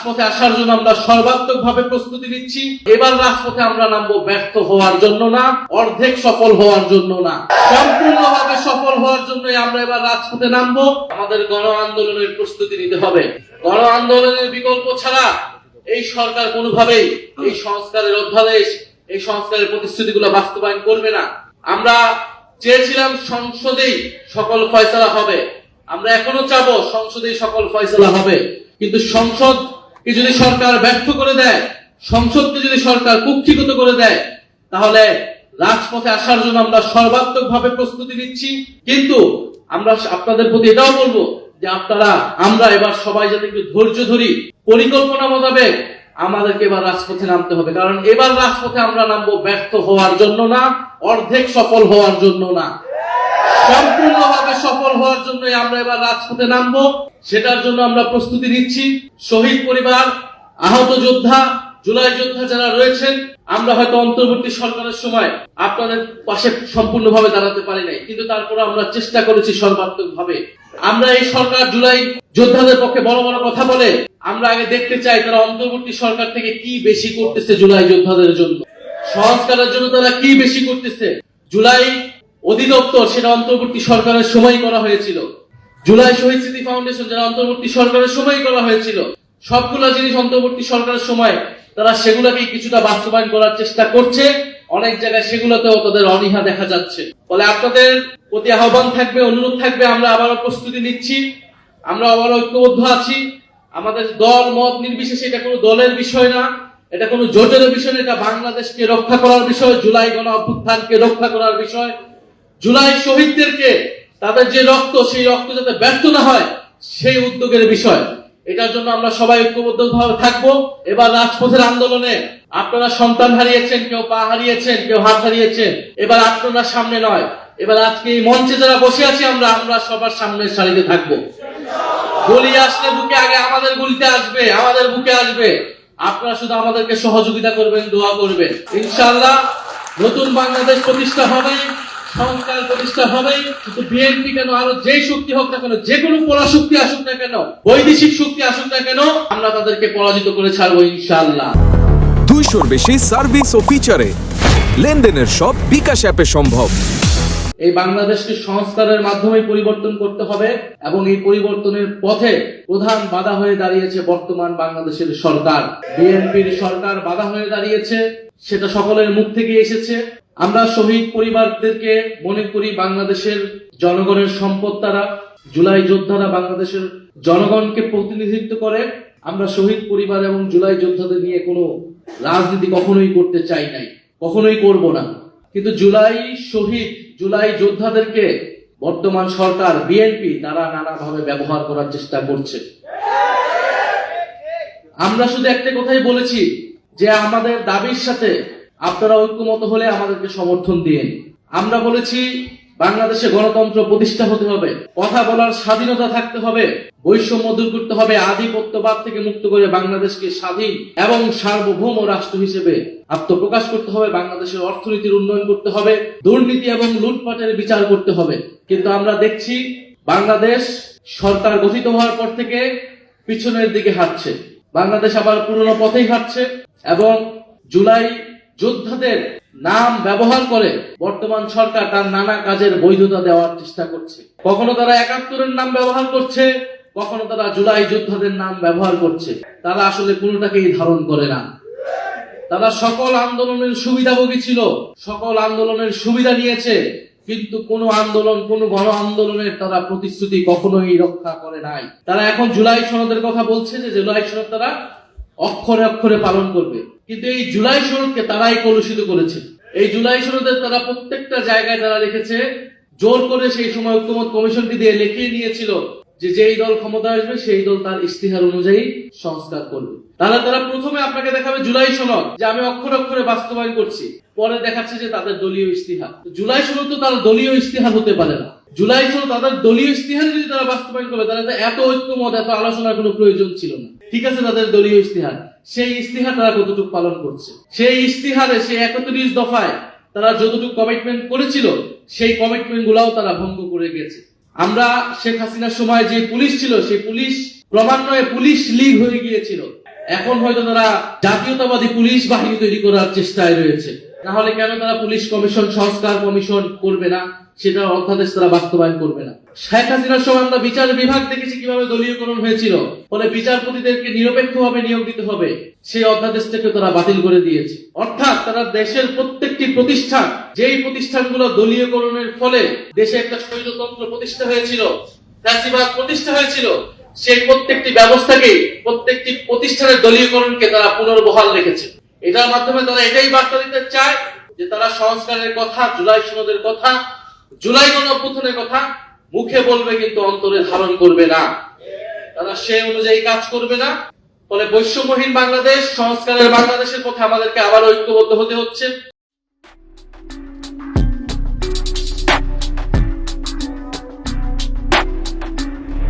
রাজপথে আসার জন্য আমরা সর্বাত্মকভাবে প্রস্তুতি নিচ্ছি। এবার রাজপথে আমরা নামবো ব্যর্থ হওয়ার জন্য না, অর্ধেক সফল হওয়ার জন্য না, সম্পূর্ণভাবে সফল হওয়ার জন্যই আমরা এবার রাজপথে নামবো। আমাদের গণ আন্দোলনের প্রস্তুতি নিতে হবে। গণ আন্দোলনের বিকল্প ছাড়া এই সরকার কোনোভাবেই এই সংস্কারের অধ্যাদেশ, এই সংস্কারের প্রতিশ্রুতিগুলো বাস্তবায়ন করবে না। আমরা চেয়েছিলাম সংসদেই সকল ফয়সালা হবে, আমরা এখনো চাবো সংসদেই সকল ফয়সালা হবে, কিন্তু সংসদকে যদি সরকার ব্যর্থ করে দেয়, সংসদকে যদি সরকার কুক্ষিগত করে দেয়, তাহলে রাজপথে আসার জন্য আমরা সর্বাত্মকভাবে প্রস্তুতি নিচ্ছি। কিন্তু আমরা আপনাদের প্রতি এটাও বলবো যে আমরা এবার সবাই যাতে একটু ধৈর্য ধরি, পরিকল্পনা মোতাবেক আমাদেরকে এবার রাজপথে নামতে হবে। কারণ এবার রাজপথে আমরা নামবো ব্যর্থ হওয়ার জন্য না, অর্ধেক সফল হওয়ার জন্য না, সম্পূর্ণভাবে সফল হওয়ার জন্যই আমরা এবার রাজপথে নামবো। সেটার জন্য আমরা প্রস্তুতি নিচ্ছি। শহীদ পরিবার, আহত যোদ্ধা, জুলাই যোদ্ধা যারা রয়েছেন, আমরা হয়তো অন্তর্বর্তী সরকারের সময় আপনাদের পাশে সম্পূর্ণভাবে দাঁড়াতে পারি নাই, কিন্তু তারপরে আমরা চেষ্টা করেছি সর্বাত্মকভাবে। আমরা এই সরকার জুলাই যোদ্ধাদের পক্ষে বড় বড় কথা বলে, আমরা আগে দেখতে চাই তারা অন্তর্বর্তী সরকার থেকে কি বেশি করতেছে জুলাই যোদ্ধাদের জন্য, সংস্কারের জন্য তারা কি বেশি করতেছে। জুলাই অধিদপ্তর সেটা অন্তর্বর্তী সরকারের সময় করা হয়েছিল, জুলাই শহীদ স্মৃতি ফাউন্ডেশন যারা অন্তর্বর্তী সরকারের সময় করা হয়েছিল, সবগুলা জিনিস অন্তর্বর্তী সরকারের সময় তারা সেগুলোকে কিছুটা বাস্তবায়ন করার চেষ্টা করছে। অনেক জায়গায় সেগুলোতেও তাদের অনীহা দেখা যাচ্ছে। ফলে আপনাদের প্রতি আহ্বান থাকবে, অনুরোধ থাকবে, আমরা আবারও প্রস্তুতি নিচ্ছি, আমরা আবারও ঐক্যবদ্ধ আছি। আমাদের দল মত নির্বিশেষে, এটা কোনো দলের বিষয় না, এটা কোনো জোটের বিষয় না, এটা বাংলাদেশকে রক্ষা করার বিষয়, জুলাই গণ অভ্যুত্থানকে রক্ষা করার বিষয়, জুলাই শহীদদেরকে তাদের যে রক্ত, সেই রক্ত যাতে ব্যর্থ না হয় সেই উদ্যোগের বিষয়। এটার জন্য আমরা সবাই ঐক্যবদ্ধভাবে থাকবো। এবার রাজপথের আন্দোলনে আপনারা সন্তান হারিয়েছেন, কেউ পা হারিয়েছেন, কেউ হাত হারিয়েছেন, এবার আপনারা সামনে নয়, এবার আজকে এই মঞ্চে যারা বসে আছি আমরা সবার সামনের সারিতে থাকবো। গুলি আসলে বুকে আগে আমাদের গুলিতে আসবে, আমাদের বুকে আসবে। আপনারা শুধু আমাদেরকে সহযোগিতা করবেন, দোয়া করবেন। ইনশাআল্লাহ নতুন বাংলাদেশ প্রতিষ্ঠা হবে, সংস্কার প্রতিষ্ঠা হবে। কিন্তু বিএনপি কেন, আরো যেই শক্তি হোক না কেন, যে কোনো পরাশক্তি আসুক না কেন, বৈদেশিক শক্তি আসুক না কেন, আমরা তাদেরকে পরাজিত করে ছাড়বো ইনশাআল্লাহ। 200-র বেশি সার্ভিস ও ফিচারে লেনদেনের সব বিকাশ অ্যাপে সম্ভব। এই বাংলাদেশকে সংস্কারের মাধ্যমে পরিবর্তন করতে হবে, এবং এই পরিবর্তনের পথে প্রধান বাধা হয়ে দাঁড়িয়েছে বর্তমান বাংলাদেশের সরকার, বিএনপির সরকার বাধা হয়ে দাঁড়িয়েছে। সেটা সকলের মুখ থেকে এসেছে। আমরা শহীদ পরিবারদেরকে মনে করি বাংলাদেশের জনগণের সম্পদ। তারা জুলাই যোদ্ধারা বাংলাদেশের জনগণকে প্রতিনিধিত্ব করে। আমরা শহীদ পরিবার এবং জুলাই যোদ্ধাদের নিয়ে কোনো রাজনীতি কখনোই করতে চাই নাই, কখনোই করব না। কিন্তু জুলাই শহীদ, জুলাই যোদ্ধাদেরকে বর্তমান সরকার, বিএনপি, তারা নানাভাবে ব্যবহার করার চেষ্টা করছে। আমরা শুধু একটা কথাই বলেছি যে আমাদের দাবির সাথে আপনারা ঐক্যমত হলে আমাদেরকে সমর্থন দিন। আমরা বলেছি বাংলাদেশে গণতন্ত্র প্রতিষ্ঠা হতে হবে, কথা বলার স্বাধীনতা থাকতে হবে, বৈষম্য দূর করতে হবে, আধিপত্যবাদ থেকে মুক্ত করে বাংলাদেশকে স্বাধীন এবং সার্বভৌম রাষ্ট্র হিসেবে আত্মপ্রকাশ করতে হবে, বাংলাদেশের অর্থনীতির উন্নয়ন করতে হবে, দুর্নীতি এবং লুটপাটের বিচার করতে হবে। কিন্তু আমরা দেখছি বাংলাদেশ সরকার গঠিত হওয়ার পর থেকে পিছনের দিকে হাঁটছে, বাংলাদেশ আবার পুরনো পথেই হাঁটছে, এবং জুলাই যোদ্ধাদের নাম ব্যবহার করে বর্তমান সরকার তার নানা কাজের বৈধতা দেওয়ার চেষ্টা করছে। কখনো তারা ৭১-এর নাম ব্যবহার করছে, কখনো তারা জুলাই যোদ্ধাদের নাম ব্যবহার করছে। তারা আসলে কোনোটাকেই ধারণ করে না। তারা সকল আন্দোলনের সুবিধাভোগী ছিল, সকল আন্দোলনের সুবিধা নিয়েছে, কিন্তু কোন আন্দোলন, কোন গণ আন্দোলনের তারা প্রতিশ্রুতি কখনোই রক্ষা করে নাই। তারা এখন জুলাই সনদের কথা বলছে যে জুলাই সনদ তারা অক্ষরে অক্ষরে পালন করবে, কিন্তু এই জুলাই সনদকে তারাই কলুষিত করেছে। এই জুলাই সনদের তারা প্রত্যেকটা জায়গায় তারা লিখেছে, জোর করে সেই সময় ঐক্যমত কমিশনকে দিয়ে লিখিয়ে নিয়েছিল যে যেই দল ক্ষমতা আসবে সেই দল তার ইস্তিহার অনুযায়ী সংস্কার করবে। তারা প্রথমে আপনাকে দেখাবে জুলাই সনদ যে আমি অক্ষরে অক্ষরে বাস্তবায়ন করছি, পরে দেখাচ্ছে যে তাদের দলীয় ইস্তিহার। জুলাই সনদ তো তার দলীয় ইস্তিহার হতে পারে না। জুলাই সনদ তাদের দলীয় ইস্তিহার যদি তারা বাস্তবায়ন করবে, তাহলে এত ঐক্যমত, এত আলোচনার কোনো প্রয়োজন ছিল না। ঠিক আছে, তাদের দলীয় ইস্তিহার, সেই ইস্তিহার তারা কতটুকু পালন করছে? সেই ইস্তিহারে, সেই ৩১ দফায় তারা যতটুকু কমিটমেন্ট করেছিল, সেই কমিটমেন্ট গুলাও তারা ভঙ্গ করে গেছে। আমরা শেখ হাসিনার সময় যে পুলিশ ছিল, সেই পুলিশ ক্রমান্বয়ে পুলিশ লীগ হয়ে গিয়েছিল। এখন হয়তো তারা জাতীয়তাবাদী পুলিশ বাহিনী তৈরি করার চেষ্টায় রয়েছে। তাহলে কেন তারা পুলিশ কমিশন, সংস্কার কমিশন করবে না? সেটা অধ্যাদেশ তারা বাস্তবায়ন করবে না। শেখ হাসিনার সময় আমরা বিচার বিভাগ দেখেছি কিভাবে দলীয়করণ হয়েছিল, ফলে বিচারপতিদেরকে নিরপেক্ষভাবে নিয়োগ দিতে হবে, সেই অধ্যাদেশটাকে তারা বাতিল করে দিয়েছে। অর্থাৎ তারা দেশের প্রত্যেকটি প্রতিষ্ঠান, যেই প্রতিষ্ঠানগুলো দলীয়করণের ফলে দেশে একটা স্বৈরতন্ত্র প্রতিষ্ঠা হয়েছিল, ফ্যাসিবাদ প্রতিষ্ঠা হয়েছিল, সেই প্রত্যেকটি ব্যবস্থাকে, প্রত্যেকটি প্রতিষ্ঠানের দলীয়করণকে তারা পুনর্বহাল রেখেছে। এটার মাধ্যমে তারা এটাই বার্তা দিতে চায় যে তারা সংস্কারের কথা, জুলাই সনদের কথা, জুলাই গণঅভ্যুত্থানের কথা মুখে বলবে কিন্তু অন্তরে ধারণ করবে না। তারা সেই অনুযায়ী কাজ করবে না। ফলে বৈষম্যহীন বাংলাদেশ, সংস্কারের বাংলাদেশের পথে আমাদেরকে আবার ঐক্যবদ্ধ হতে হচ্ছে।